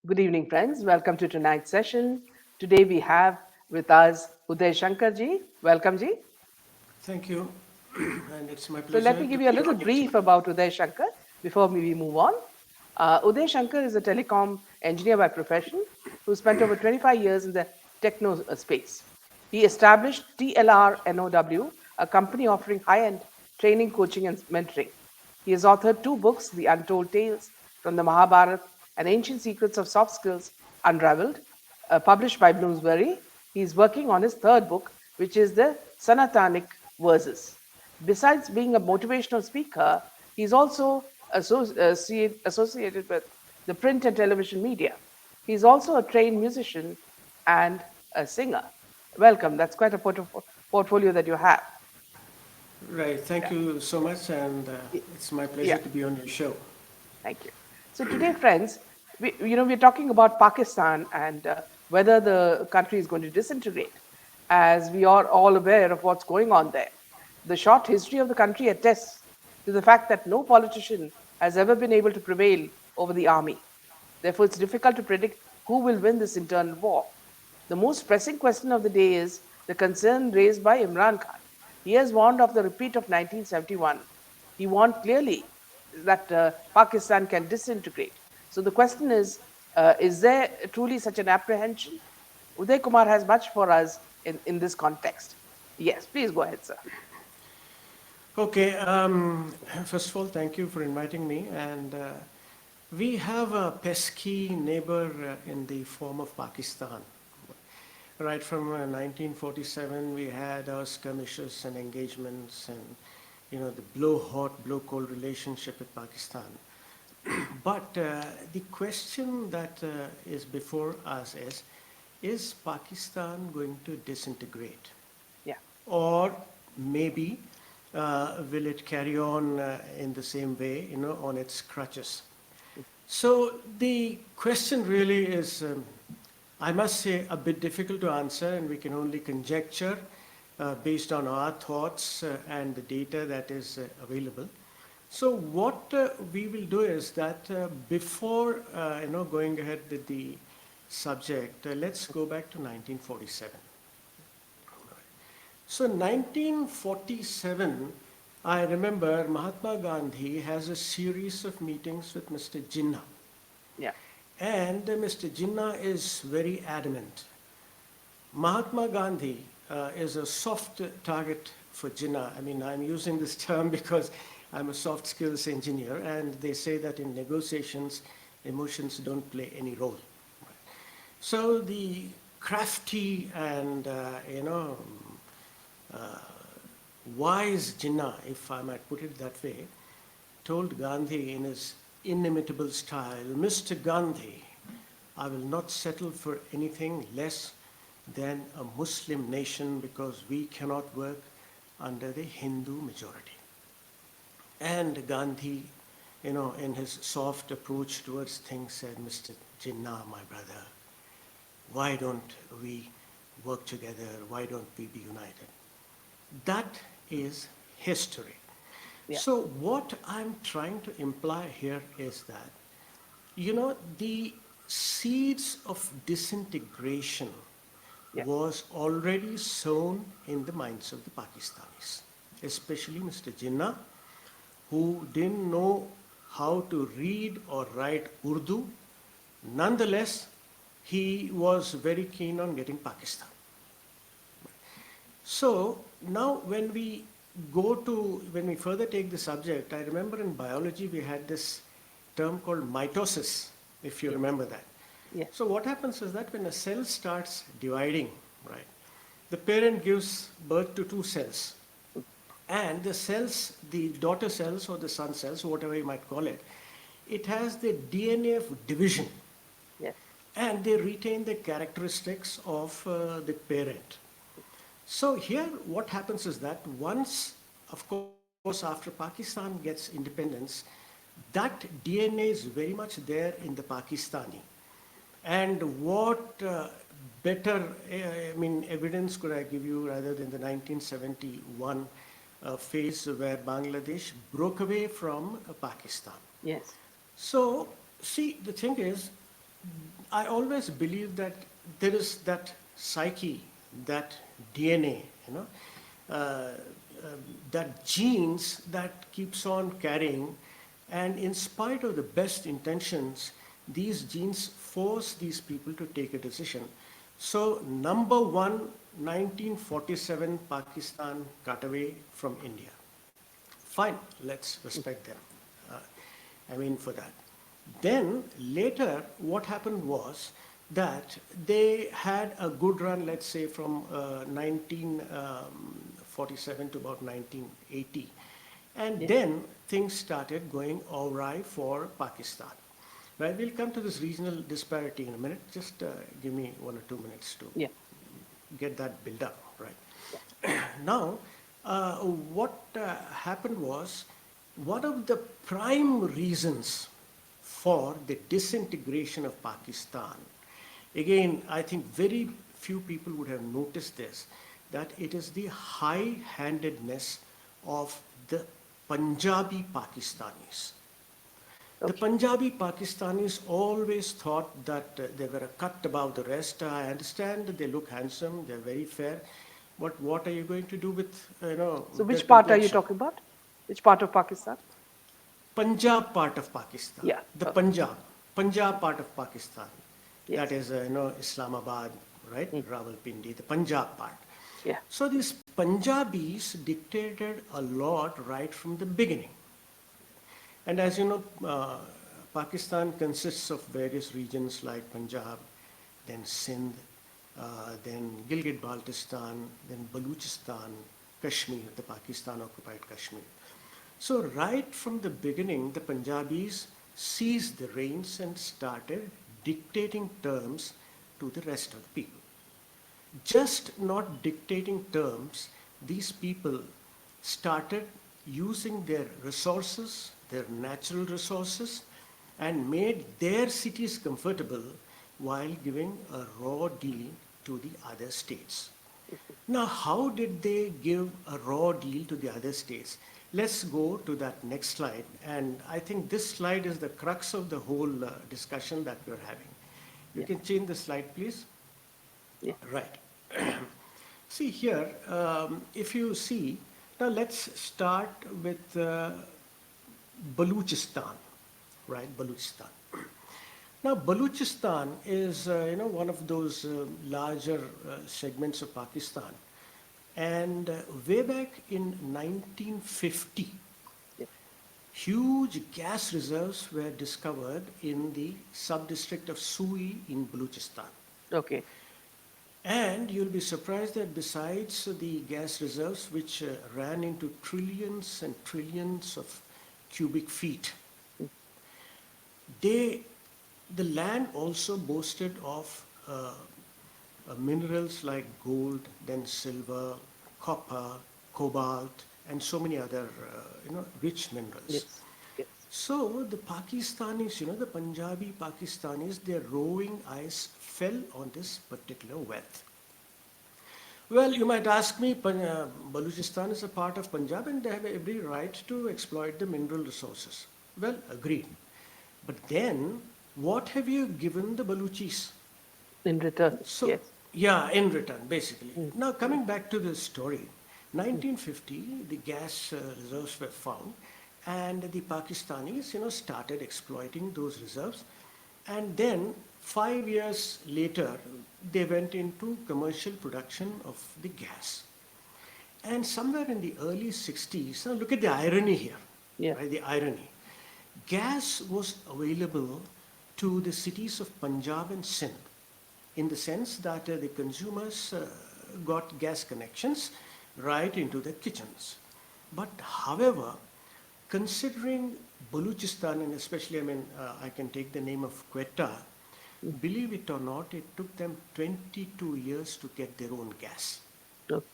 Good evening, friends. Welcome to tonight's session. Today we have with us Uday Shankar ji. Welcome ji. Thank you, and it's my So let pleasure me to give you a be little on your show. brief about Uday Shankar before we move on. Uday Shankar is a telecom engineer by profession who spent over 25 years in the techno space. He established TLR NOW, a company offering high-end training, coaching, and mentoring. He has authored two books, The Untold Tales from the Mahabharata and Ancient Secrets of Soft Skills Unraveled, published by Bloomsbury. He is working on his third book, which is the Sanatanic Verses. Besides being a motivational speaker, he's also associated with the print and television media. He's also a trained musician and a singer. Welcome. That's quite a portfolio that you have. Right, thank Yeah. you so much, and it's my pleasure Yeah. to be on your show. Thank you. So today, friends, we're talking about Pakistan and whether the country is going to disintegrate, as we are all aware of what's going on there. The short history of the country attests to the fact that no politician has ever been able to prevail over the army. Therefore, it's difficult to predict who will win this internal war. The most pressing question of the day is the concern raised by Imran Khan. He has warned of the repeat of 1971. He warned clearly that Pakistan can disintegrate. So the question is there truly such an apprehension? Uday Kumar has much for us in this context. Yes, please go ahead, sir. Okay, first of all, thank you for inviting me. And we have a pesky neighbor in the form of Pakistan. Right from 1947, we had our skirmishes and engagements, and the blow hot, blow cold relationship with Pakistan. But the question that is before us is Pakistan going to disintegrate? Yeah, Or maybe will it carry on in the same way, on its crutches? So the question really is, I must say, a bit difficult to answer, and we can only conjecture based on our thoughts and the data that is available. So what we will do is that before going ahead with the subject, let's go back to 1947. So 1947, I remember Mahatma Gandhi has a series of meetings with Mr. Jinnah. yeah, And Mr. Jinnah is very adamant. Mahatma Gandhi is a soft target for Jinnah. I mean, I'm using this term because I'm a soft skills engineer, and they say that in negotiations, emotions don't play any role. So the crafty and, wise Jinnah, if I might put it that way, told Gandhi in his inimitable style, Mr. Gandhi, I will not settle for anything less than a Muslim nation because we cannot work under the Hindu majority. And Gandhi, in his soft approach towards things said, Mr. Jinnah, my brother, why don't we work together? Why don't we be united? That is history. yeah, So what I'm trying to imply here is that, the seeds of disintegration yeah, was already sown in the minds of the Pakistanis, especially Mr. Jinnah, who didn't know how to read or write Urdu. Nonetheless, he was very keen on getting Pakistan. So now when we further take the subject, I remember in biology we had this term called mitosis, if you yes, remember that. yes, So what happens is that when a cell starts dividing, right, the parent gives birth to two cells. And the cells, the daughter cells or the son cells, whatever you might call it, it has the DNA of division, yes, and they retain the characteristics of the parent. So here what happens is that once, of course, after Pakistan gets independence, that DNA is very much there in the Pakistani. And what better, evidence could I give you rather than the 1971 phase where Bangladesh broke away from Pakistan. yes, So, see, the thing is, I always believe that there is that psyche, that DNA, you know, uh, that genes that keeps on carrying, and in spite of the best intentions, these genes force these people to take a decision. So, number one, 1947, Pakistan cut away from India. Fine, let's respect them. Uh, I mean, for that. Then later, what happened was that they had a good run, let's say from 1947 to about 1980. And Yeah. then things started going awry for Pakistan. Right, we'll come to this regional disparity in a minute. Just give me 1 or 2 minutes to Yeah. get that built up, right? Yeah. Now, what happened was one of the prime reasons for the disintegration of Pakistan. Again, I think very few people would have noticed this, that it is the high handedness of the Punjabi Pakistanis. The Okay. Punjabi Pakistanis always thought that they were a cut above the rest. I understand that they look handsome, they're very fair, but what are you going to do with So their which part are you complexion? talking about? Which part of Pakistan? Punjab part of Pakistan, Yeah. the Okay. Punjab part of Pakistan, that Yes. is Islamabad, right, Mm. Rawalpindi, the Punjab part. Yeah. So these Punjabis dictated a lot right from the beginning. And as you know, Pakistan consists of various regions like Punjab, then Sindh, then Gilgit-Baltistan, then Baluchistan, Kashmir, the Pakistan-occupied Kashmir. So right from the beginning, the Punjabis seized the reins and started dictating terms to the rest of the people. Just not dictating terms, these people started using their resources, their natural resources, and made their cities comfortable while giving a raw deal to the other states. Now, how did they give a raw deal to the other states? Let's go to that next slide. And I think this slide is the crux of the whole discussion that we're having. You Yeah. can change the slide, please. Yeah. Right. See here, if you see, now let's start with Baluchistan, right? Baluchistan. Now, Baluchistan is, one of those larger segments of Pakistan. And way back in 1950, Yeah. huge gas reserves were discovered in the sub-district of Sui in Baluchistan. Okay. And you'll be surprised that besides the gas reserves, which ran into trillions and trillions of cubic feet, Mm. they, the land also boasted of minerals like gold, then silver, copper, cobalt, and so many other, rich minerals. Yes. Yes. So the Pakistanis, the Punjabi Pakistanis, their roving eyes fell on this particular wealth. Well, you might ask me, Baluchistan is a part of Punjab and they have every right to exploit the mineral resources. Well, agreed. But then, what have you given the Baluchis? In return. So, Yes. yeah, in return, basically. Mm. Now, Mm. coming back to the story, Mm. 1950, the gas reserves were found, and the Pakistanis, started exploiting those reserves. And then, 5 years later, they went into commercial production of the gas. And somewhere in the early 60s, now look at the irony here, Yeah. right? The irony. Gas was available to the cities of Punjab and Sindh in the sense that the consumers got gas connections right into their kitchens. But however, considering Baluchistan, and especially, I can take the name of Quetta, Mm. believe it or not, it took them 22 years to get their own gas. Okay.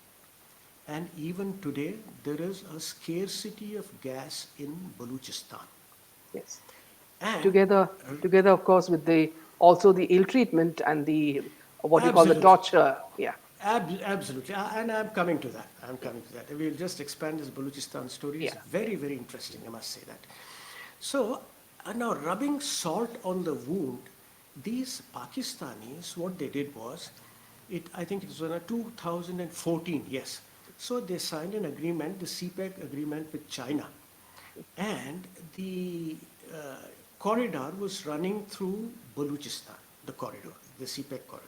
And even today, there is a scarcity of gas in Baluchistan. Yes. And Together, together, of course, with the also the ill treatment and the what you call the absolutely, torture. Yeah. absolutely, and I'm coming to that. I'm coming to that. We'll just expand this Baluchistan story. It's Yeah. very, very interesting, I must say that. So, now rubbing salt on the wound, these Pakistanis, what they did was, I think it was in 2014, yes. So they signed an agreement, the CPEC agreement with China. And the uh, corridor was running through Baluchistan, the corridor, the CPEC corridor.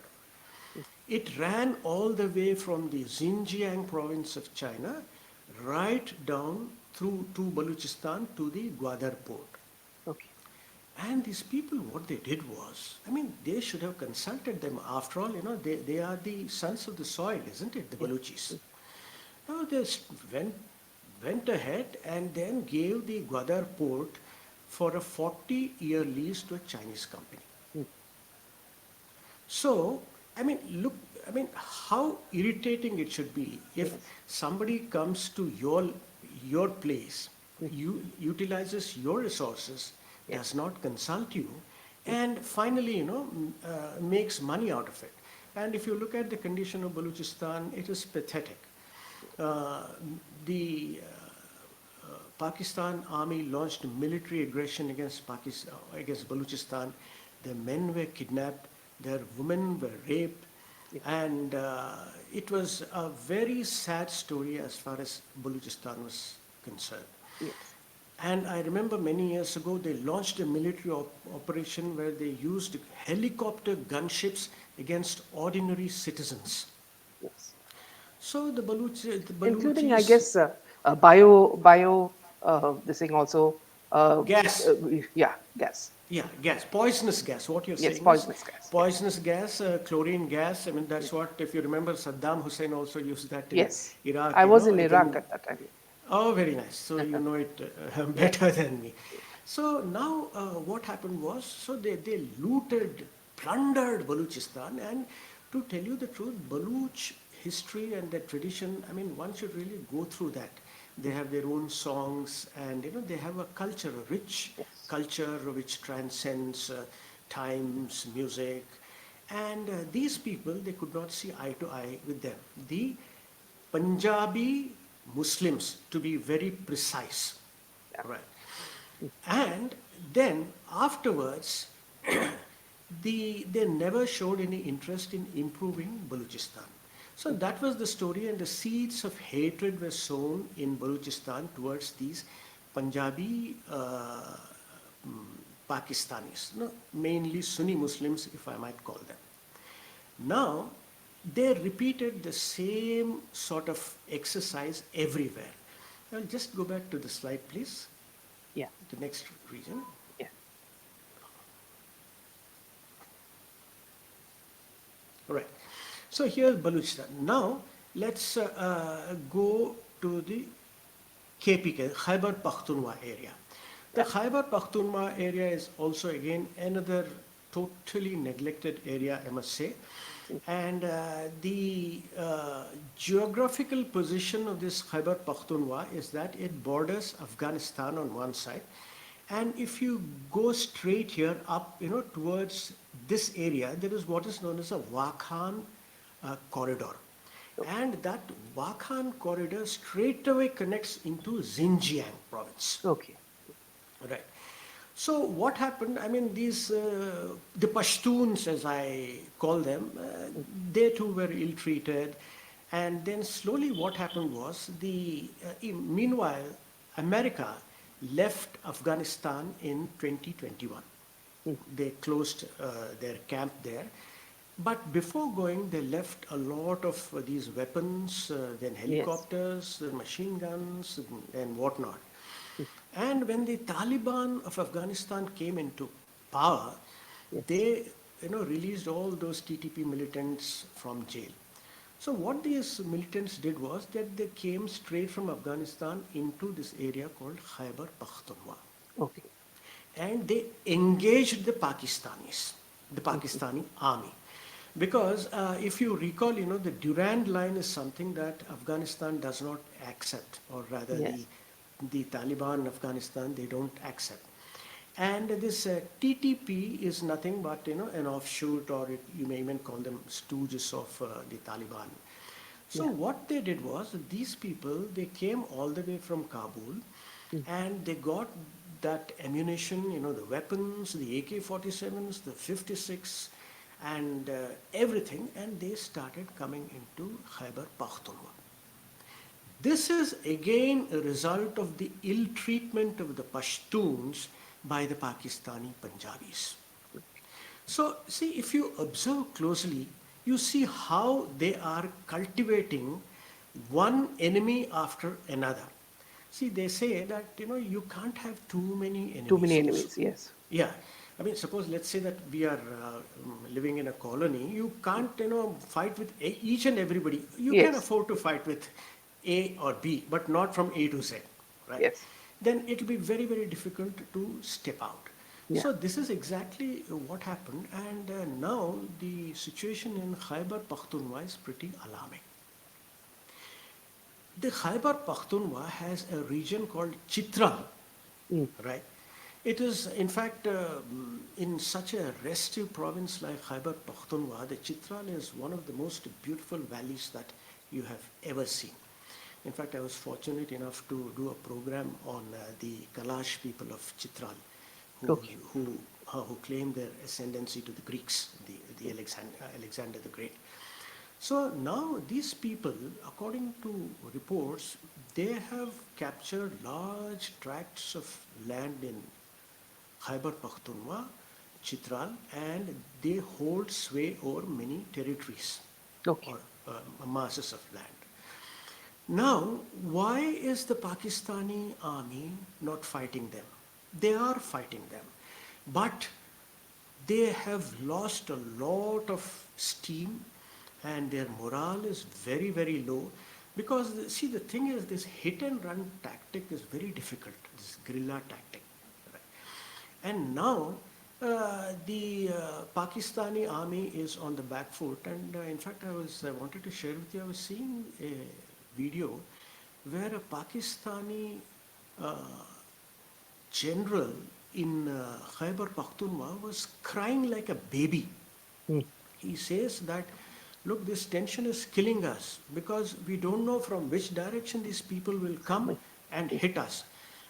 It ran all the way from the Xinjiang province of China right down through to Baluchistan to the Gwadar port. Okay. And these people, what they did was, I mean, they should have consulted them. After all, they are the sons of the soil, isn't it, the Yeah. Baluchis? Now they went ahead and then gave the Gwadar port for a 40-year lease to a Chinese company. Mm. So, I mean, look, I mean, how irritating it should be if Yes. somebody comes to your place, utilizes your resources, Yeah. does not consult you, and finally, makes money out of it. And if you look at the condition of Balochistan, it is pathetic. Uh, the Pakistan army launched military aggression against Pakistan, against Balochistan. Their men were kidnapped, their women were raped, Yeah. and it was a very sad story as far as Balochistan was concerned. Yes. And I remember many years ago they launched a military operation where they used helicopter gunships against ordinary citizens. Yes. So the Including, I Baluchis, guess, bio, this thing also, uh, gas. yeah, gas. Yeah, gas, poisonous gas. What you're Yes, saying is poisonous gas. Yeah. poisonous gas, chlorine gas. I mean, Yeah. that's what, if you remember, Saddam Hussein also used that in Yes. Iraq, I was in Iraq at that time. Oh, very nice. So you know it Yeah. better than me. So now what happened was, so they looted, plundered Baluchistan, and to tell you the truth, Baluch history and their tradition, I mean, one should really go through that. They have their own songs, and they have a culture, a rich Yes. culture which transcends times, music, and these people, they could not see eye to eye with them. The Punjabi Muslims, to be very precise, Yeah. right? And then afterwards, they never showed any interest in improving Balochistan. So that was the story, and the seeds of hatred were sown in Balochistan towards these Punjabi Pakistanis, mainly Sunni Muslims, if I might call them. Now, they repeated the same sort of exercise everywhere. I'll just go back to the slide, please, Yeah. the next region. Yeah. All right. So here's Baluchistan. Now, let's go to the KPK, Khyber Pakhtunkhwa area. The Yeah. Khyber Pakhtunkhwa area is also again another totally neglected area, I must say. And the geographical position of this Khyber Pakhtunkhwa is that it borders Afghanistan on one side. And if you go straight here up, towards this area, there is what is known as a Wakhan corridor. And that Wakhan corridor straight away connects into Xinjiang province. Okay. Right. So what happened? I mean, the Pashtuns, as I call them, they too were ill-treated. And then slowly what happened was, meanwhile, America left Afghanistan in 2021. They closed their camp there. But before going, they left a lot of these weapons, then Yes. helicopters, machine guns, and whatnot. And when the Taliban of Afghanistan came into power, Yes. they released all those TTP militants from jail. So what these militants did was that they came straight from Afghanistan into this area called Khyber Pakhtunkhwa. Okay. And they engaged the Pakistanis, the Pakistani army. Because if you recall, the Durand line is something that Afghanistan does not accept, or rather Yes. the Taliban Afghanistan, they don't accept. And this TTP is nothing but, an offshoot, or you may even call them stooges of the Taliban. So Yeah. what they did was, these people, they came all the way from Kabul, and they got that ammunition, the weapons, the AK-47s, the 56, and everything, and they started coming into Khyber Pakhtunkhwa. This is again a result of the ill treatment of the Pashtuns by the Pakistani Punjabis. So, see, if you observe closely, you see how they are cultivating one enemy after another. See, they say that, you can't have too many Too many enemies. enemies, yes. Yeah. I mean, suppose, let's say that we are living in a colony. You can't, fight with each and everybody. You can Yes, afford to fight with A or B, but not from A to Z, right? yes, Then it will be very, very difficult to step out. yeah. So this is exactly what happened, and now the situation in Khyber Pakhtunkhwa is pretty alarming. The Khyber Pakhtunkhwa has a region called Chitral, Mm. right? It is, in fact, in such a restive province like Khyber Pakhtunkhwa, the Chitral is one of the most beautiful valleys that you have ever seen. In fact, I was fortunate enough to do a program on the Kalash people of Chitral, who, Okay. who, who claim their ascendancy to the Greeks, the Alexander the Great. So now these people, according to reports, they have captured large tracts of land in Khyber Pakhtunkhwa, Chitral, and they hold sway over many territories Okay. or masses of land. Now, why is the Pakistani army not fighting them? They are fighting them, but they have lost a lot of steam and their morale is very, very low because, see, the thing is, this hit and run tactic is very difficult, this guerrilla tactic. Right? And now the Pakistani army is on the back foot, and in fact, I wanted to share with you. I was seeing a video where a Pakistani uh, general in Khyber Pakhtunkhwa was crying like a baby. Mm. He says that, look, this tension is killing us because we don't know from which direction these people will come Mm. and Mm. hit us.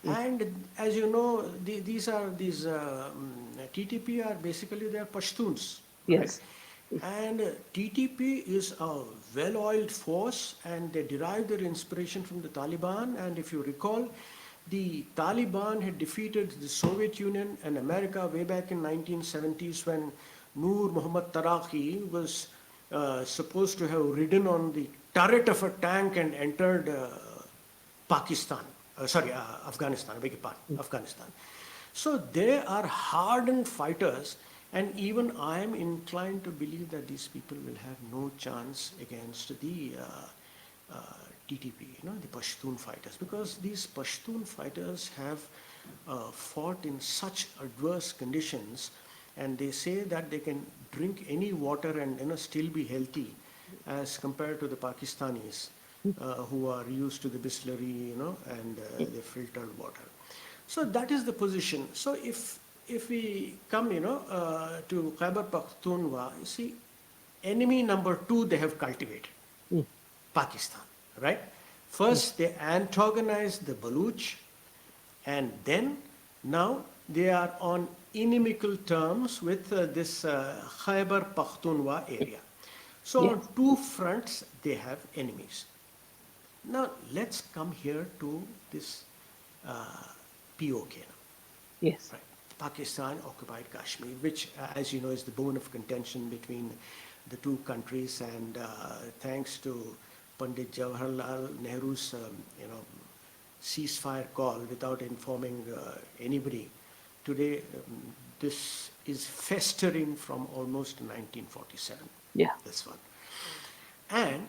Mm. And as you know, these TTP are basically they are Pashtuns, right? Yes. And TTP is a well-oiled force, and they derive their inspiration from the Taliban. And if you recall, the Taliban had defeated the Soviet Union and America way back in 1970s when Noor Muhammad Taraki was supposed to have ridden on the turret of a tank and entered Pakistan, Afghanistan, I beg your pardon, Afghanistan. So they are hardened fighters, and even I am inclined to believe that these people will have no chance against the uh, TTP, the Pashtun fighters, because these Pashtun fighters have fought in such adverse conditions, and they say that they can drink any water and still be healthy, as compared to the Pakistanis who are used to the Bisleri, and the filtered water. So that is the position. So if we come, to Khyber Pakhtunkhwa, you see, enemy number two they have cultivated, Mm. Pakistan, right? Mm. First they antagonized the Baluch, and then now they are on inimical terms with this Khyber Pakhtunkhwa area. So on Yes. two fronts they have enemies. Now let's come here to this uh, POK now, Yes. right? Pakistan occupied Kashmir, which, as you know, is the bone of contention between the two countries. And thanks to Pandit Jawaharlal Nehru's, ceasefire call without informing anybody, today this is festering from almost 1947. Yeah. This one. And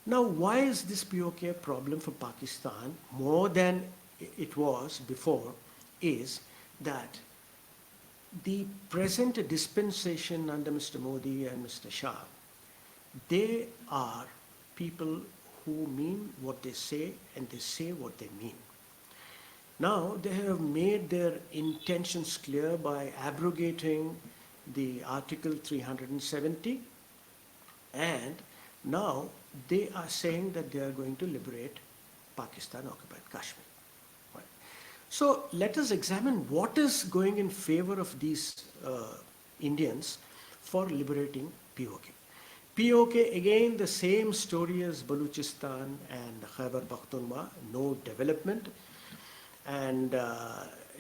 now, why is this POK a problem for Pakistan more than it was before? Is that the present dispensation under Mr. Modi and Mr. Shah, they are people who mean what they say and they say what they mean. Now, they have made their intentions clear by abrogating the Article 370, and now they are saying that they are going to liberate Pakistan occupied Kashmir. Right. So let us examine what is going in favor of these Indians for liberating POK. POK, again, the same story as Baluchistan and Khyber Pakhtunkhwa, no development and,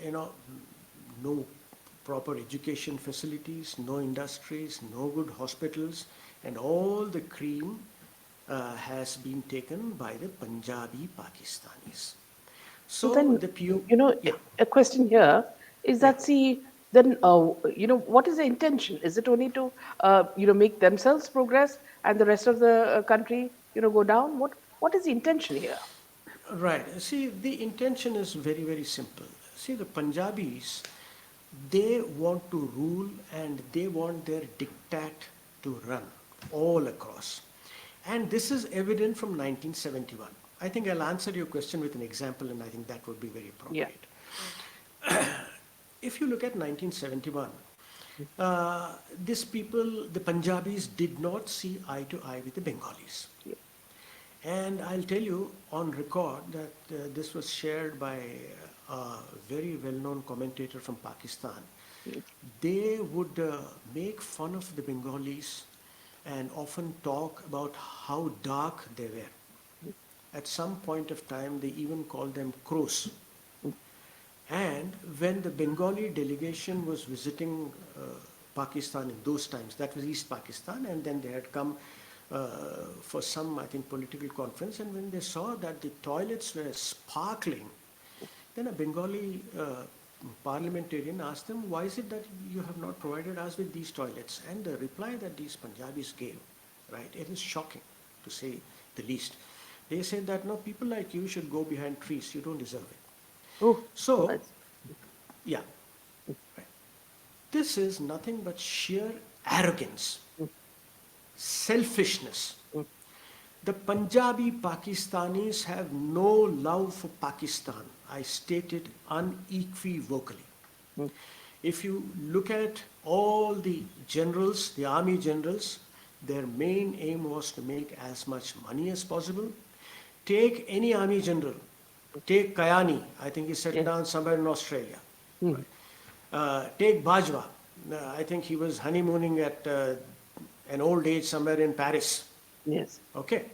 you know, no proper education facilities, no industries, no good hospitals, and all the cream has been taken by the Punjabi Pakistanis. So So then, the PO, yeah, a question here is yeah. that, see, then, what is the intention? Is it only to, make themselves progress and the rest of the country, go down? What is the intention here? Right. See, the intention is very, very simple. See, the Punjabis, they want to rule and they want their diktat to run all across. And this is evident from 1971. I think I'll answer your question with an example, and I think that would be very Yeah. appropriate. If you look at 1971, these people, the Punjabis, did not see eye to eye with the Bengalis. Yeah. And I'll tell you on record that this was shared by a very well-known commentator from Pakistan. Yeah. They would make fun of the Bengalis and often talk about how dark they were. At some point of time, they even called them crows. And when the Bengali delegation was visiting Pakistan in those times, that was East Pakistan, and then they had come for some, I think, political conference, and when they saw that the toilets were sparkling, then a Bengali parliamentarian asked them, why is it that you have not provided us with these toilets? And the reply that these Punjabis gave, right, it is shocking to say the least. They said that, no, people like you should go behind trees, you don't deserve it. Oh, So, that's, yeah, right. This is nothing but sheer arrogance, selfishness. The Punjabi Pakistanis have no love for Pakistan. I state it unequivocally. If you look at all the generals, the army generals, their main aim was to make as much money as possible. Take any army general, take Kayani, I think he's settled yes. down somewhere in Australia. Hmm. Take Bajwa, I think he was honeymooning at an old age somewhere in Paris. Yes. Okay.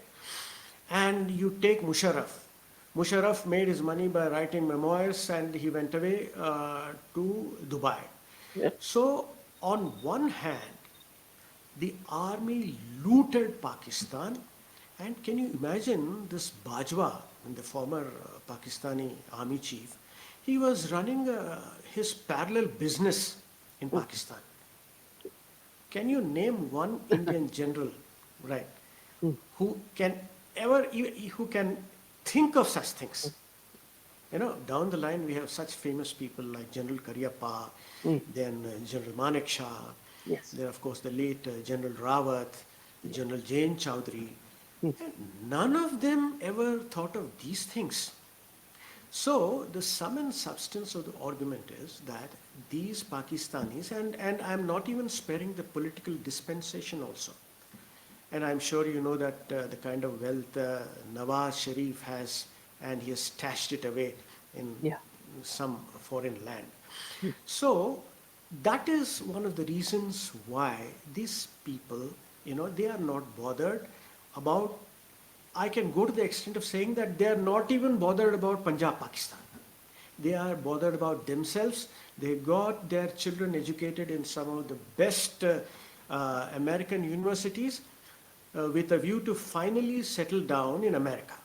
And you take Musharraf. Musharraf made his money by writing memoirs and he went away to Dubai. Yeah. So, on one hand, the army looted Pakistan. And can you imagine this Bajwa, the former Pakistani army chief, he was running his parallel business in Pakistan. Can you name one Indian general, right, who can who can think of such things? You know, down the line we have such famous people like General Karyappa, Mm. then General Manek Shah, Yes. then of course the late General Rawat, Yeah. General Jain Chowdhury. Mm. And none of them ever thought of these things. So the sum and substance of the argument is that these Pakistanis, and I'm not even sparing the political dispensation also. And I'm sure you know that the kind of wealth Nawaz Sharif has, and he has stashed it away in Yeah. some foreign land. So that is one of the reasons why these people, they are not bothered about. I can go to the extent of saying that they are not even bothered about Punjab, Pakistan. They are bothered about themselves. They got their children educated in some of the best American universities with a view to finally settle down in America.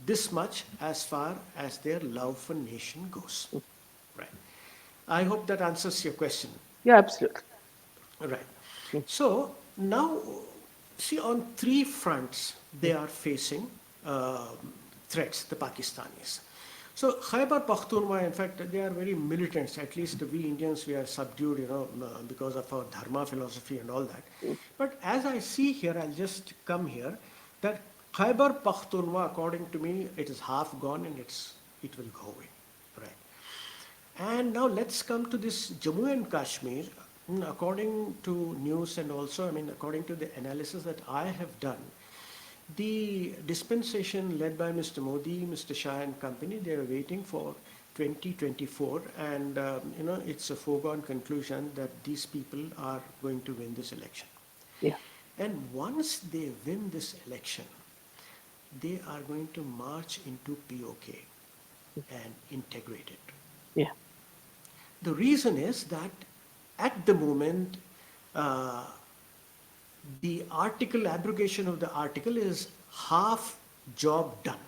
This much as far as their love for nation goes. Right. I hope that answers your question. Yeah, absolutely. Right. So now, see, on three fronts they are facing threats, the Pakistanis. So Khyber Pakhtunkhwa, in fact, they are very militant. At least we Indians, we are subdued, because of our dharma philosophy and all that. But as I see here, I'll just come here, that Khyber Pakhtunkhwa, according to me, it is half gone and it will go away. Right. And now let's come to this Jammu and Kashmir. According to news and also, according to the analysis that I have done, The dispensation led by Mr. Modi, Mr. Shah and company, they are waiting for 2024, and it's a foregone conclusion that these people are going to win this election. Yeah. And once they win this election, they are going to march into POK and integrate it. Yeah. The reason is that at the moment, uh, the article, abrogation of the article is half job done.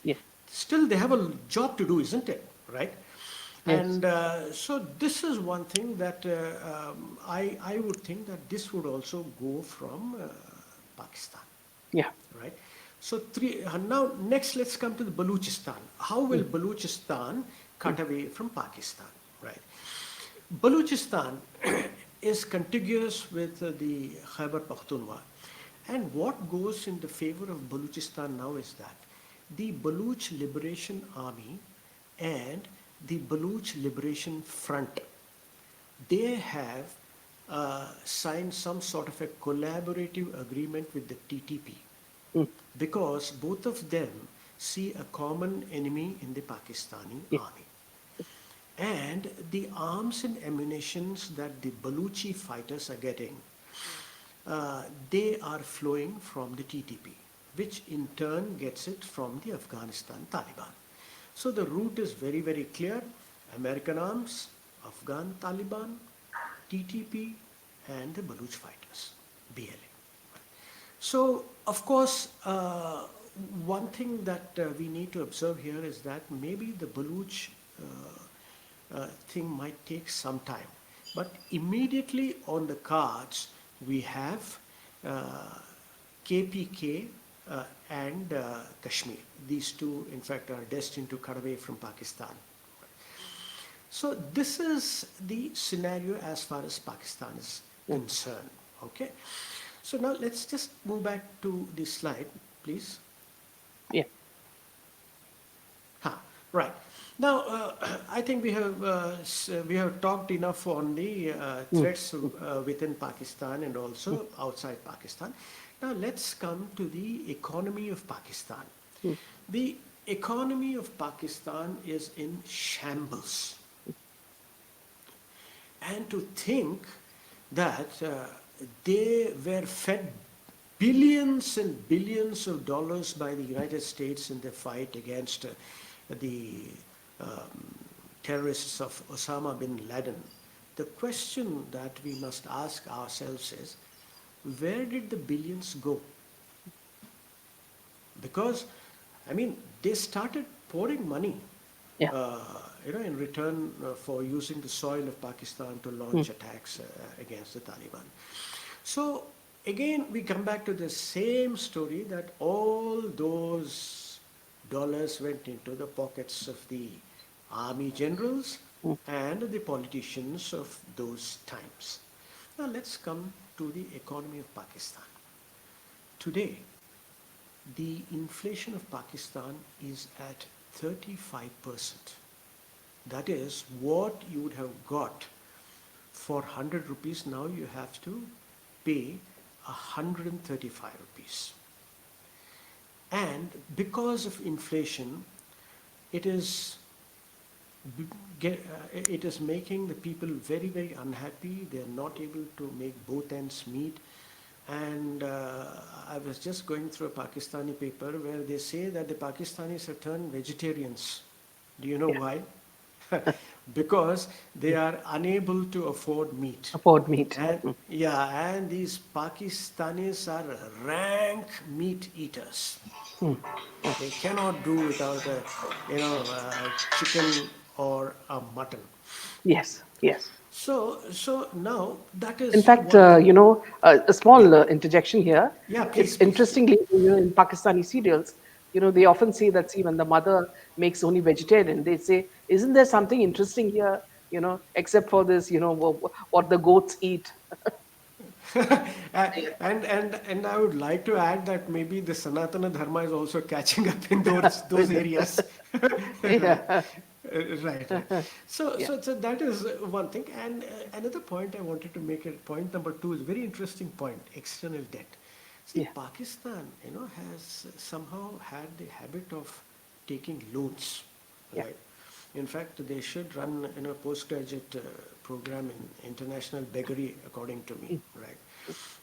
Yeah. Still they have a job to do, isn't it? Right? Yes. And so this is one thing that I would think that this would also go from Pakistan. Yeah. Right? So now next let's come to the Baluchistan. How will Mm. Baluchistan cut Mm. away from Pakistan? Right? Baluchistan is contiguous with the Khyber Pakhtunkhwa, and what goes in the favor of Baluchistan now is that the Baluch Liberation Army and the Baluch Liberation Front, they have signed some sort of a collaborative agreement with the TTP, Mm. because both of them see a common enemy in the Pakistani Yeah. army. And the arms and ammunitions that the Baluchi fighters are getting, they are flowing from the TTP, which in turn gets it from the Afghanistan Taliban. So the route is very, very clear. American arms, Afghan Taliban, TTP, and the Baluch fighters, BLA. So, of course, one thing that we need to observe here is that maybe the Baluch thing might take some time. But immediately on the cards, we have uh, KPK and Kashmir. These two, in fact, are destined to cut away from Pakistan. So this is the scenario as far as Pakistan is Mm. concerned. Okay. So now let's just move back to the slide, please. Yeah. Huh, right. Now, I think we have talked enough on the Mm. threats within Pakistan and Mm. also outside Pakistan. Now, let's come to the economy of Pakistan. Mm. The economy of Pakistan is in shambles. And to think that they were fed billions and billions of dollars by the United States in the fight against the um, terrorists of Osama bin Laden. The question that we must ask ourselves is, where did the billions go? Because, I mean, they started pouring money, Yeah. uh, in return for using the soil of Pakistan to Mm. launch attacks against the Taliban. So again, we come back to the same story that all those dollars went into the pockets of the army generals Mm. and the politicians of those times. Now let's come to the economy of Pakistan. Today, the inflation of Pakistan is at 35%. That is what you would have got for 100 rupees. Now you have to pay 135 rupees. And because of inflation, it is it is making the people very, very unhappy. They are not able to make both ends meet. And I was just going through a Pakistani paper where they say that the Pakistanis have turned vegetarians. Do you know Yeah. why? Because they Mm. are unable to afford meat. Afford meat. And Mm. yeah, and these Pakistanis are rank meat eaters. Mm. Mm. They cannot do without a, chicken or a mutton. Yes. Yes. So now that In is fact, one thing. a Yeah, small interjection here. yeah, It's please, please. interestingly, in Pakistani serials, they often say that, see, when the mother makes only vegetarian, they say, isn't there something interesting here, except for this, what the goats eat? Uh, and I would like to add that maybe the Sanatana Dharma is also catching up in those areas. Right. Yeah. Right. So, Yeah. so that is one thing. And another point I wanted to make, point number two is a very interesting point: external debt. See, Yeah. Pakistan, has somehow had the habit of taking loans, Yeah. right? In fact, they should run, postgraduate program in international beggary, according to me, Mm. right?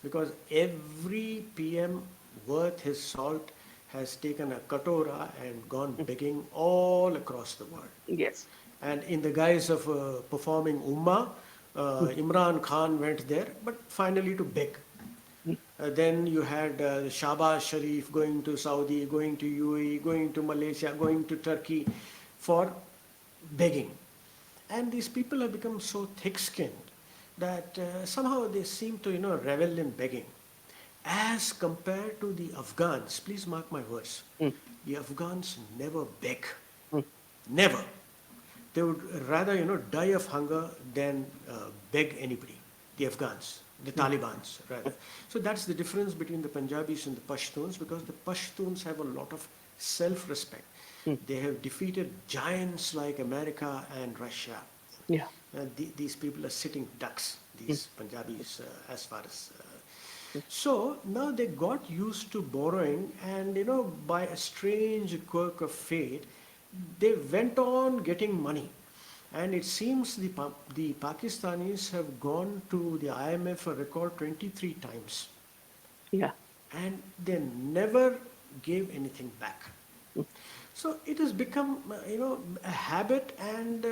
Because every PM worth his salt has taken a katora and gone Mm. begging all across the world. Yes. And in the guise of performing Ummah, Mm. Imran Khan went there, but finally to beg. Mm. Then you had Shahbaz Sharif going to Saudi, going to UAE, going to Malaysia, going to Turkey for begging. And these people have become so thick-skinned that somehow they seem to, revel in begging. As compared to the Afghans, please mark my words, Mm. the Afghans never beg. Mm. Never. They would rather, die of hunger than beg anybody. The Afghans, the Mm. Talibans, rather. So that's the difference between the Punjabis and the Pashtuns, because the Pashtuns have a lot of self-respect. Mm. They have defeated giants like America and Russia. Yeah. These people are sitting ducks, Mm. these Punjabis, as far as. So now they got used to borrowing, and by a strange quirk of fate, they went on getting money. And it seems the Pakistanis have gone to the IMF a record 23 times, Yeah. and they never gave anything back. Mm. So it has become, a habit, and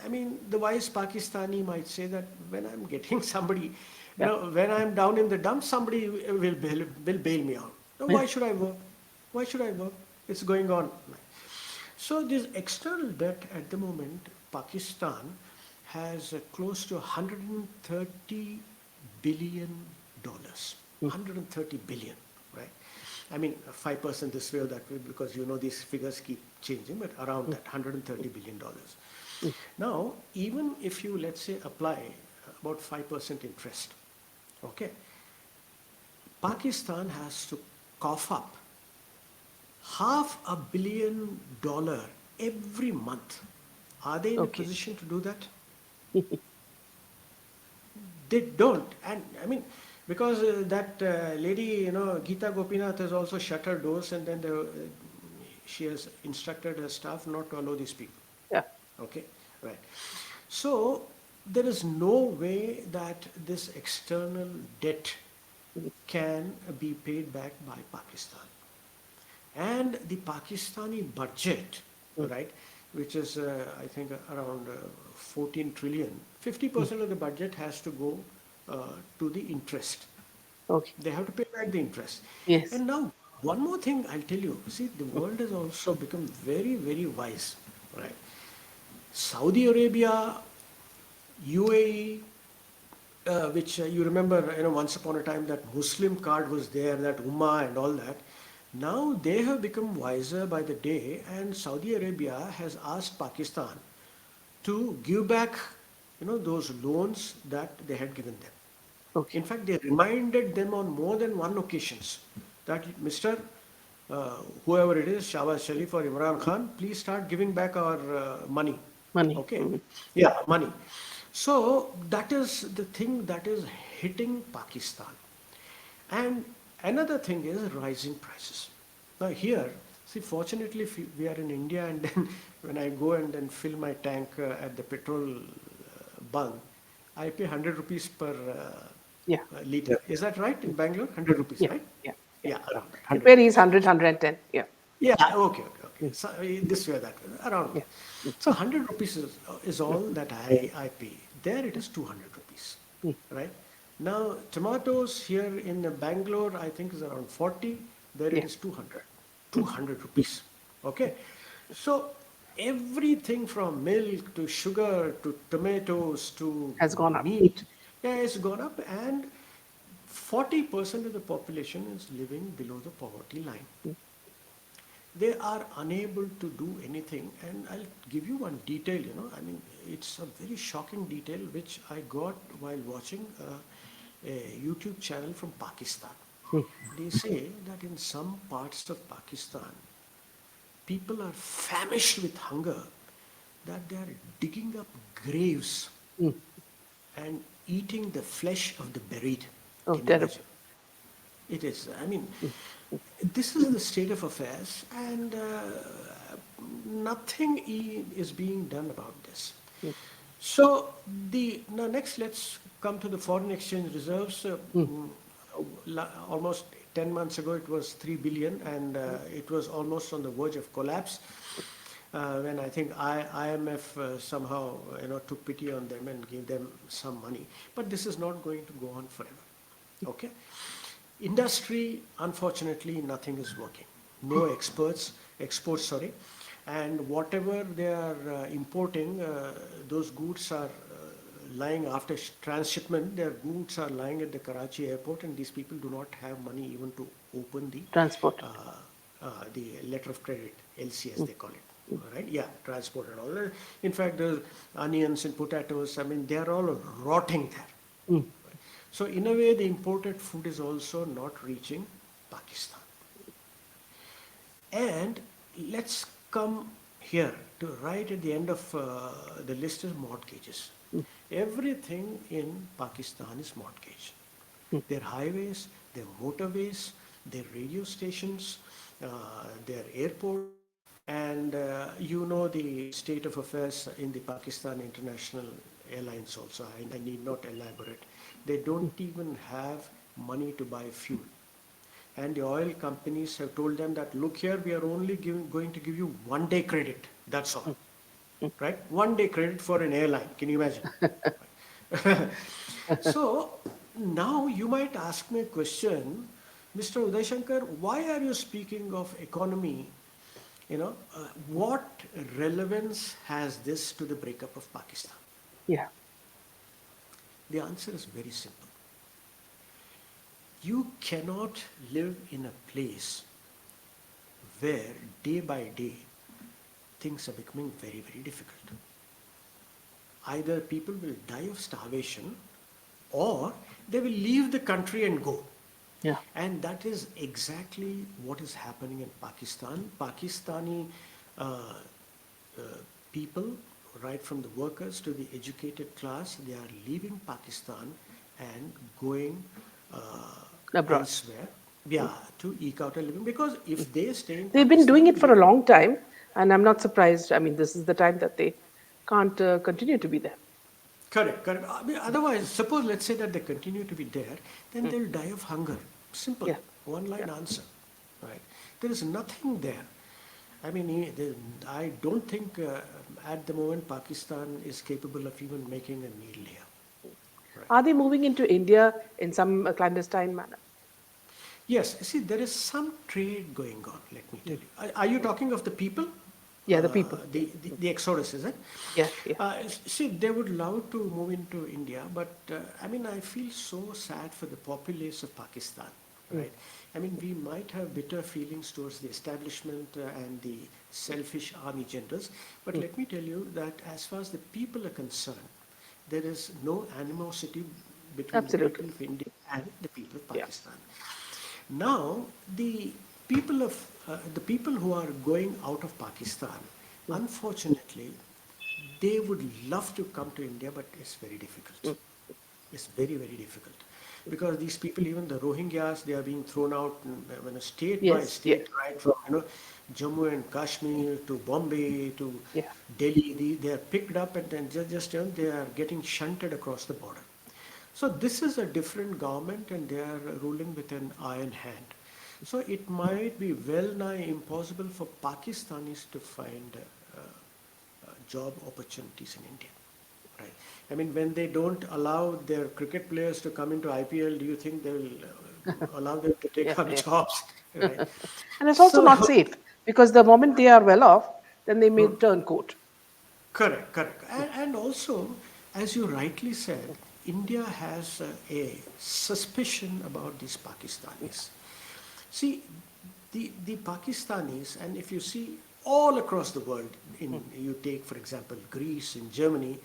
I mean, the wise Pakistani might say that when I'm getting somebody, Yeah. when I'm down in the dumps, somebody will bail me out. Now, Yeah. why should I work? Why should I work? It's going on. So this external debt at the moment, Pakistan has close to 130 billion dollars. Mm. 130 billion, right? I mean, 5% this way or that way, because these figures keep changing, but around Mm. that 130 billion dollars. Mm. Now, even if you, let's say, apply about 5% interest, okay, Pakistan has to cough up $500 million every month. Are they in a Okay. position to do that? They don't. And I mean, because that lady, Geeta Gopinath has also shut her doors, and then she has instructed her staff not to allow these people. Yeah. Okay, right. So there is no way that this external debt Mm. can be paid back by Pakistan. And the Pakistani budget, Mm. right, which is I think around 14 trillion, Mm. 50% of the budget has to go to the interest. Okay. They have to pay back the interest. Yes. And now, one more thing I'll tell you. See, the world has also become very, very wise, right? Saudi Arabia, UAE, which you remember, once upon a time that Muslim card was there, that Ummah and all that. Now they have become wiser by the day, and Saudi Arabia has asked Pakistan to give back, those loans that they had given them. Okay. In fact, they reminded them on more than one occasions that Mr. Whoever it is, Shahbaz Sharif or Imran Khan, please start giving back our money. Money. Okay? Mm. Yeah, money. So that is the thing that is hitting Pakistan. And another thing is rising prices. Now here, see, fortunately we are in India, and then when I go and then fill my tank at the petrol bunk, I pay 100 rupees per Yeah. liter. Is that right in Bangalore? 100 rupees, Yeah. right? Yeah. Yeah. Yeah, around that, It 100 varies rupees. 100, 110. Yeah. Yeah, okay, okay, okay. Mm. So this way or that way, around Yeah. that. So 100 rupees is all that I pay. There it is 200 rupees, Mm. right? Now tomatoes here in Bangalore, I think is around 40. There it Yeah. is 200. Mm. 200 rupees. Okay. So everything from milk to sugar to tomatoes to Has gone up. meat, yeah, it's gone up, and 40% of the population is living below the poverty line. Mm. They are unable to do anything. And I'll give you one detail, I mean, it's a very shocking detail which I got while watching a YouTube channel from Pakistan. Mm. They say that in some parts of Pakistan, people are famished with hunger, that they are digging up graves Mm. and eating the flesh of the buried. Oh, Can you terrible. imagine? It is. I mean, this is the state of affairs, and nothing is being done about this. So now next, let's come to the foreign exchange reserves. Almost 10 months ago, it was 3 billion, and it was almost on the verge of collapse. When I think IMF somehow took pity on them and gave them some money. But this is not going to go on forever. Okay. Industry, unfortunately, nothing is working. No exports, sorry. And whatever they are importing, those goods are lying after transshipment. Their goods are lying at the Karachi airport, and these people do not have money even to open Transport. the letter of credit, LC as they call it. All right? Yeah, transport and all. In fact, the onions and potatoes, I mean, they are all rotting there. So in a way, the imported food is also not reaching Pakistan. And let's come here to right at the end of the list is mortgages. Everything in Pakistan is mortgaged. Their highways, their motorways, their radio stations, their airports, and you know the state of affairs in the Pakistan International Airlines also. I need not elaborate. They don't even have money to buy fuel. And the oil companies have told them that, look here, we are only going to give you 1 day credit. That's all. Right? 1 day credit for an airline. Can you imagine? So now you might ask me a question, Mr. Uday Shankar, why are you speaking of economy? What relevance has this to the breakup of Pakistan? Yeah. The answer is very simple. You cannot live in a place where day by day things are becoming very, very difficult. Either people will die of starvation or they will leave the country and go. Yeah. And that is exactly what is happening in Pakistan. Pakistani people, right from the workers to the educated class, they are leaving Pakistan and going Abroad. elsewhere, yeah, to eke out a living. Because if they stay in They've been doing Pakistan, it for a long time, and I'm not surprised. I mean, this is the time that they can't continue to be there. correct, correct. I mean, otherwise, suppose let's say that they continue to be there, then they'll die of hunger. Simple, Yeah. one line Yeah. answer, right? There is nothing there. I mean, I don't think at the moment Pakistan is capable of even making a meal here. Right. Are they moving into India in some clandestine manner? Yes, see, there is some trade going on, let me tell you. Are you talking of the people? Yeah, the people. The exodus, is it? Yeah, yeah. See, they would love to move into India, but I mean, I feel so sad for the populace of Pakistan, right? I mean, we might have bitter feelings towards the establishment and the selfish army generals, but let me tell you that as far as the people are concerned, there is no animosity between the Absolutely. people of India and the people of Yeah. Pakistan. Now, the people who are going out of Pakistan, unfortunately, they would love to come to India, but it's very difficult. It's very, very difficult. Because these people, even the Rohingyas, they are being thrown out state by Yes, yes. state, right from Jammu and Kashmir to Bombay to Yeah. Delhi. They are picked up and then they are getting shunted across the border. So this is a different government and they are ruling with an iron hand. So it might be well nigh impossible for Pakistanis to find job opportunities in India. Right. I mean, when they don't allow their cricket players to come into IPL, do you think they will allow them to take Yeah, up yeah. jobs? Right. And it's also not So, safe because the moment they are well off, then they may turn coat. correct, correct. And also, as you rightly said, India has a suspicion about these Pakistanis. See, the Pakistanis, and if you see all across the world, you take, for example, Greece and Germany,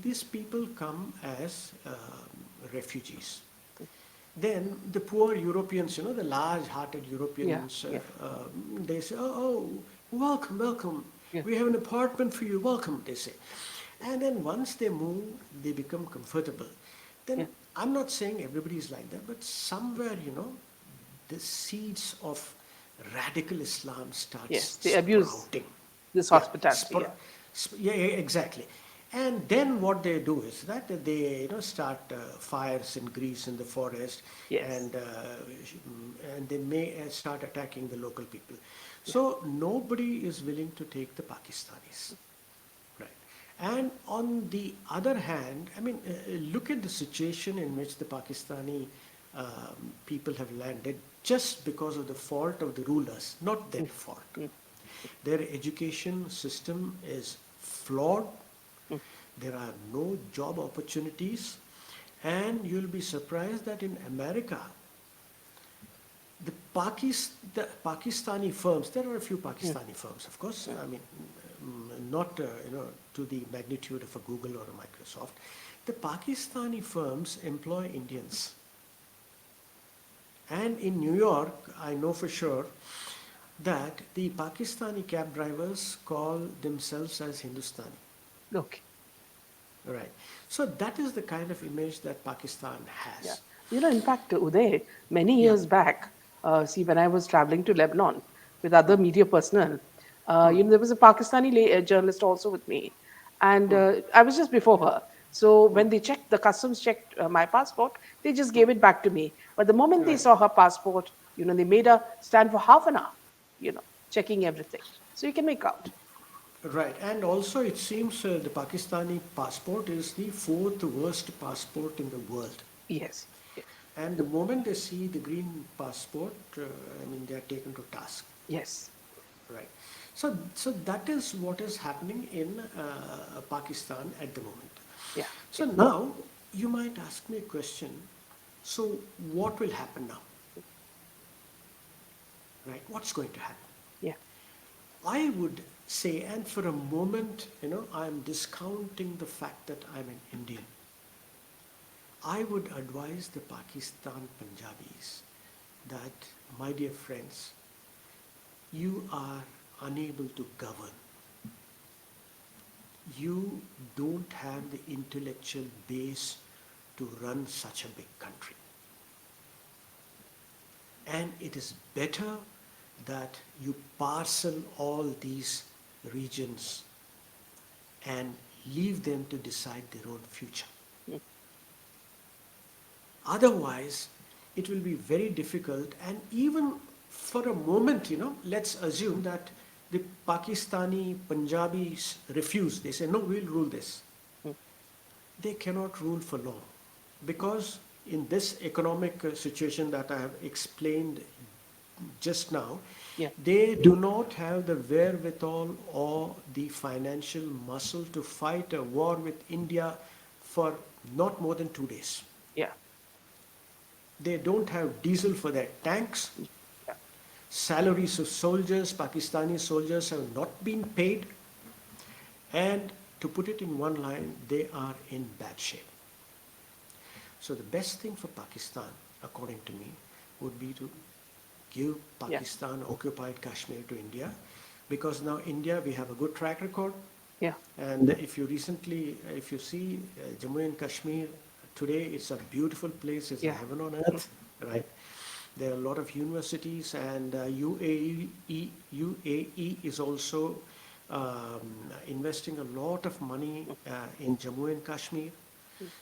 these people come as refugees. Then the poor Europeans, the large-hearted Yeah, Europeans, yeah, they say, oh, welcome, welcome. yeah. We have an apartment for you, welcome, they say. And then once they move, they become comfortable. Yeah. Then I'm not saying everybody is like that, but somewhere, the seeds of radical Islam Yes, starts they abuse sprouting. this Yeah, hospitality. Yeah. yeah, exactly. And then what they do is that they start fires in Greece in the forest, Yes. and they may start attacking the local people. Yeah. So nobody is willing to take the Pakistanis. Right. And on the other hand, I mean, look at the situation in which the Pakistani people have landed just because of the fault of the rulers, not their Mm, fault. mm, Their education system is flawed. mm. There are no job opportunities. And you'll be surprised that in America, the Pakistani firms, there are a few Mm, Pakistani firms, of course, mm. I mean, not to the magnitude of a Google or a Microsoft. The Pakistani firms employ Indians. And in New York, I know for sure that the Pakistani cab drivers call themselves as Hindustani. Okay. Right. So that is the kind of image that Pakistan Yeah. has. In fact, Uday, many Yeah. years back, see, when I was traveling to Lebanon with other media personnel, there was a Pakistani journalist also with me, and I was just before her. So when they checked, the customs checked my passport, they just gave it back to me. But the moment they Right. saw her passport, they made her stand for half an hour, checking everything. So you can make out. Right. And also it seems the Pakistani passport is the fourth worst passport in the world. Yes. Yes. And the moment they see the green passport, I mean, they are taken to task. Yes. Right. So that is what is happening in Pakistan at the moment. Yeah. So Yeah. now you might ask me a question. So what will happen now? Right? What's going to happen? Yeah. I would say, and for a moment, I'm discounting the fact that I'm an Indian. I would advise the Pakistan Punjabis that, my dear friends, you are unable to govern. You don't have the intellectual base to run such a big country. And it is better that you parcel all these regions and leave them to decide their own future. Mm. Otherwise, it will be very difficult. And even for a moment, let's assume that the Pakistani Punjabis refuse. They say, no, we'll rule this. Mm. They cannot rule for long because in this economic situation that I have explained just now, Yeah. they do not have the wherewithal or the financial muscle to fight a war with India for not more than 2 days. Yeah. They don't have diesel for their tanks. Yeah. Salaries of soldiers, Pakistani soldiers, have not been paid. And to put it in one line, they are in bad shape. So the best thing for Pakistan, according to me, would be to give Yeah. Pakistan occupied Kashmir to India, because now India, we have a good track record. Yeah. And if you see Jammu and Kashmir today, it's a beautiful place. It's a Yeah. heaven on earth, right? There are a lot of universities, and UAE is also investing a lot of money in Jammu and Kashmir.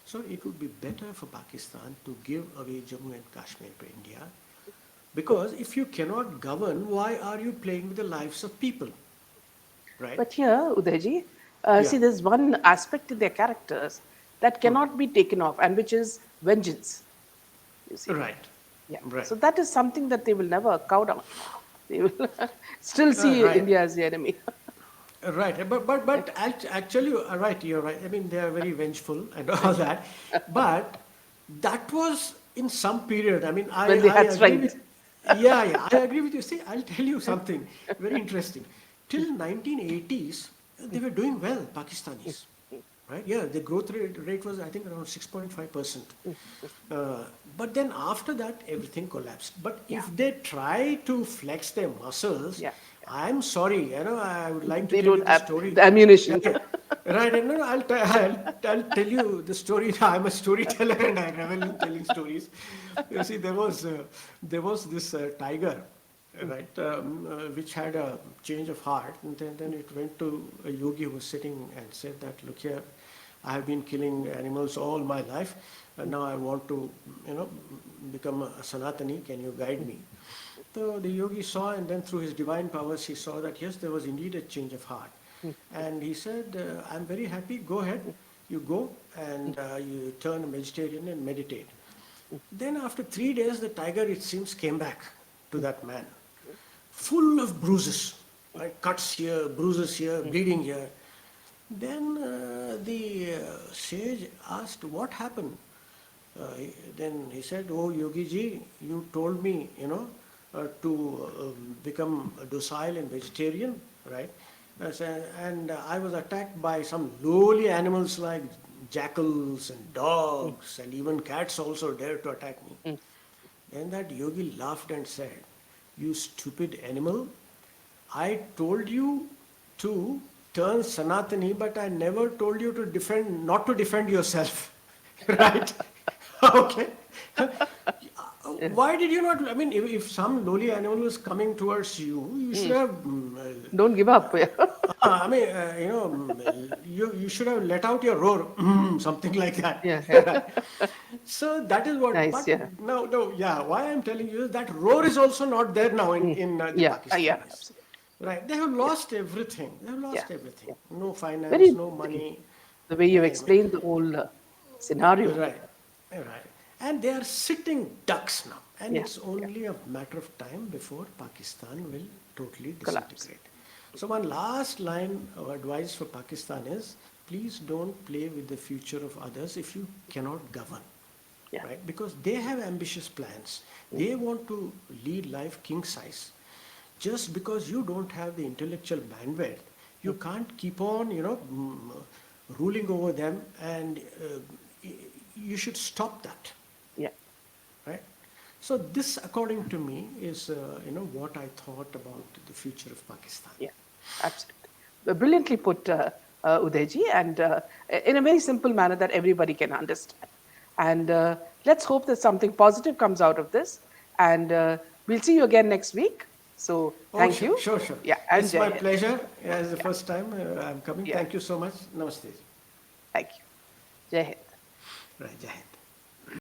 So it would be better for Pakistan to give away Jammu and Kashmir to India, because if you cannot govern, why are you playing with the lives of people, right? But here, Udayji, Yeah. see, there's one aspect in their characters that cannot be taken off, and which is vengeance. You see, Right. yeah. Right. So that is something that they will never cow down. They will still see Right. India as the enemy. Right, actually, right, you're right. I mean, they are very vengeful and all that, but that was in some period. I mean, When they I had agree with, strength. yeah, I agree with you. See, I'll tell you something very interesting. Till 1980s, they were doing well, Pakistanis, right? Yeah, the growth rate was, I think, around 6.5%. But then after that, everything collapsed. But Yeah. if they try to flex their muscles, Yeah. I'm sorry, I would like to They tell you don't the have story. the Yeah, ammunition. yeah. Right, and no, I'll tell you the story. I'm a storyteller and I revel in telling stories. You see, there was this tiger, right, which had a change of heart, and then it went to a yogi who was sitting and said that, look here, I have been killing animals all my life, and now I want to, you know, become a Sanatani. Can you guide me? So the yogi saw, and then through his divine powers, he saw that yes, there was indeed a change of heart. And he said, I'm very happy, go ahead. You go and you turn vegetarian and meditate. Then after 3 days, the tiger, it seems, came back to that man, full of bruises, right? Cuts here, bruises here, bleeding here. Then the sage asked, what happened? Then he said, oh Yogi ji, you told me, to become docile and vegetarian, right? And I was attacked by some lowly animals like jackals and dogs and even cats also dared to attack me. Then that yogi laughed and said, you stupid animal, I told you to turn Sanatani, but I never told you to defend, not to defend yourself. Right? Okay. Yeah. Why did you not? I mean, if some lowly animal was coming towards you, you should have. Don't give up. Yeah. I mean, you should have let out your roar, something like that. Yeah. Yeah. So that is what. Nice. But Yeah. no, yeah. Why I'm telling you is that roar is also not there now in the Yeah. Yeah. Pakistanis. Absolutely. Right? They have lost everything. They have Yeah. lost everything. Yeah. No Very finance, no interesting. money. The way you've Uh, explained the whole scenario. Right, right. And they are sitting ducks now. And Yeah. it's Yeah. only a matter of time before Pakistan will totally Collapse. disintegrate. So, one last line of advice for Pakistan is please don't play with the future of others if you cannot govern. Yeah. Right? Because they have ambitious plans. They want to lead life king size. Just because you don't have the intellectual bandwidth, you can't keep on, ruling over them, and you should stop that, Yeah. right? So this, according to me, is what I thought about the future of Pakistan. Yeah. Absolutely. Brilliantly put, Udayji, and in a very simple manner that everybody can understand. And let's hope that something positive comes out of this. And we'll see you again next week. So Oh, thank sure, you. sure, sure. Yeah, and It's Jai my Hind. pleasure. As the Yeah, first time I'm coming. yeah. Thank you so much. Namaste. Thank you. Jai Hind. Right, Jai Hind.